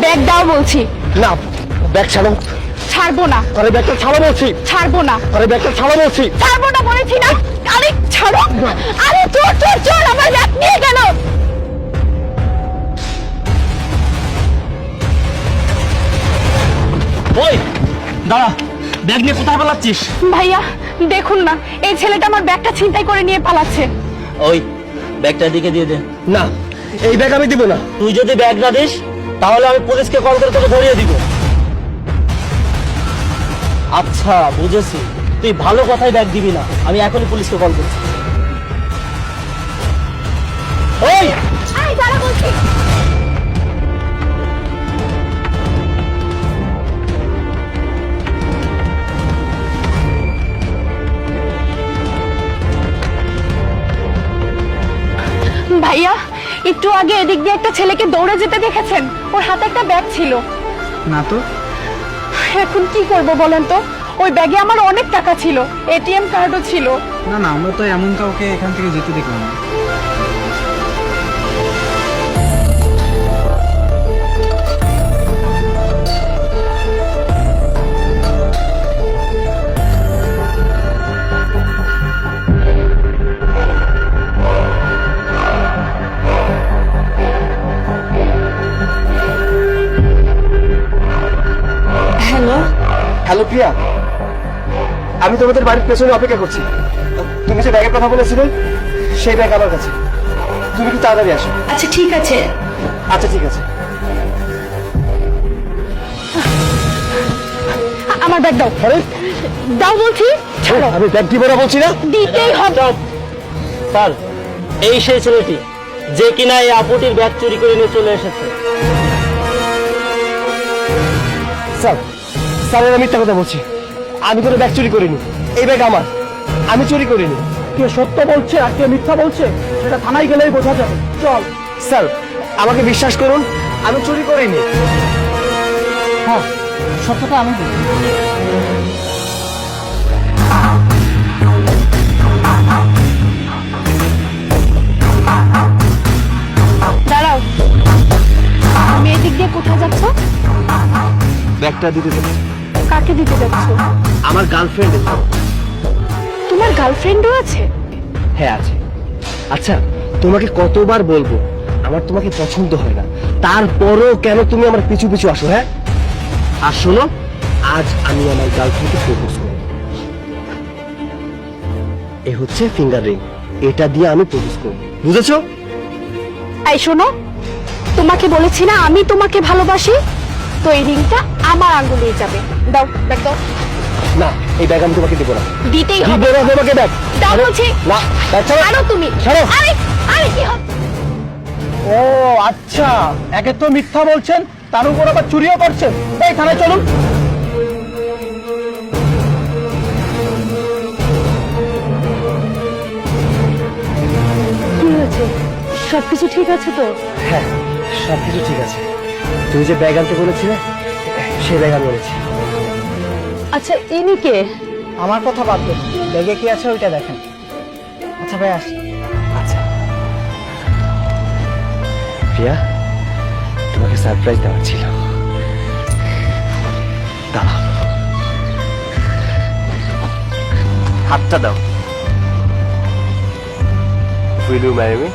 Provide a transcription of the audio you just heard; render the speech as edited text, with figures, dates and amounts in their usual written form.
Bag দাও বলছি। না, ব্যাগ ছাড়ো। ছাড়বো না। আরে ব্যাগটা ছাড়ো বলছি। ছাড়বো না। আরে ব্যাগটা ছাড়ো বলছি। ছাড়বো না বলেছি না। আরে ছাড়ো। আরে চোর চোর চোর আমার ব্যাগ নিয়ে গেল। ওই দাঁড়া, ব্যাগ নিয়ে কোথায় পালাচ্ছিস? ভাইয়া দেখুন না, এই ছেলেটা আমার ব্যাগটা ছিনতাই করে নিয়ে পালাচ্ছে। ওই ব্যাগটা দিকে দিয়ে দে। না, এই ব্যাগ আমি দিব না। তুই যদি ব্যাগ না দিস তাহলে আমি পুলিশকে কল করে তোকে ধরিয়ে দিব। আচ্ছা বুঝেছি, তুই ভালো কথাই ব্যাগ দিবি না। আমি এখনই পুলিশকে কল করছি। ওই আরে দাঁড়া বলছি। ভাইয়া একটু আগে এদিক দিয়ে একটা ছেলেকে দৌড়ে যেতে দেখেছেন? ওর হাতে একটা ব্যাগ ছিল। না তো। এখন কি করব বলেন তো? ওই ব্যাগে আমার অনেক টাকা ছিল, এটিএম কার্ডও ছিল। না না, আমরা তো এমন কাউকে এখান থেকে যেতে দেখলাম না। হ্যালো হ্যালো প্রিয়া, আমি তোমাদের বাড়ির পেছনে অপেক্ষা করছি। তুমি যে ব্যাগের কথা বলেছিলে সেই ব্যাগ আমার কাছে। তুমি একটু তাড়াতাড়ি আসো। আচ্ছা ঠিক আছে। আচ্ছা ঠিক আছে। আমার ব্যাগ দাও। আরে দাও বলছি। ছাড়ো। আমি ব্যাগ দিব না বলছি না। দিতেই হবে। স্যার, এই সেই ছেলেটি যে কিনা এই আপুটির ব্যাগ চুরি করে নিয়ে চলে এসেছে। স্যার, স্যারের মিথ্যা কথা বলছি। আমি কোনো ব্যাগ চুরি করিনি। এই ব্যাগ আমার, আমি চুরি করিনি। কে সত্য বলছে আর কে মিথ্যা বলছে সেটা থানায় গেলেই বোঝা যাবে। চল। স্যার আমাকে বিশ্বাস করুন, আমি চুরি করিনি। হ্যাঁ, সত্যটা আমি বলি। দাঁড়াও, তুমি এদিক দিয়ে কোথায় যাচ্ছ? ব্যাগটা দিতে দেবো। কাকে দিতে যাচ্ছ? আমার গার্লফ্রেন্ড। তোমার গার্লফ্রেন্ডও আছে? হ্যাঁ আছে। আচ্ছা তোমাকে কতবার বলবো আমার তোমাকে পছন্দ হয় না, তারপরও কেন তুমি আমার পিছু পিছু আসো? হ্যাঁ, আর শোনো, আজ আমি আমার গার্লফ্রেন্ডকে প্রপোজ করব। এ হচ্ছে ফিঙ্গার রিং, এটা দিয়ে আমি প্রপোজ করব, বুঝেছো? এই শোনো, তোমাকে বলেছি না আমি তোমাকে ভালোবাসি, তো এই রিংটা আমার আঙ্গুলে যাবে। দাও ব্যাগ দাও। না, এই ব্যাগ আমি তোমাকে দেবো না। দিতেই দিব হবে। না তোমাকে ব্যাগ। দাও বলছি। না, ব্যাগ ছাড়ো। ছাড়ো তুমি। ছাড়ো। আরে আরে কি হচ্ছে? ও আচ্ছা, একে তো মিথ্যা বলছেন, তার উপর আবার চুরিও করছেন। এই থানায় চলুন। কি হয়েছে? সবকিছু ঠিক আছে তো? হ্যাঁ, সবকিছু ঠিক আছে। তুমি যে ব্যাগ আনতে বলেছিলে সেই ব্যাগ আমি এনেছি। আচ্ছা ইনি কে? আমার কথা বাদ দেন, ব্যাগে কি আছে ওইটা দেখেন। আচ্ছা ভাই আসি। আচ্ছা প্রিয়া, তোমাকে সারপ্রাইজ দেওয়ার ছিল। দাঁড়াও, হাতটা দাও। Will you marry me?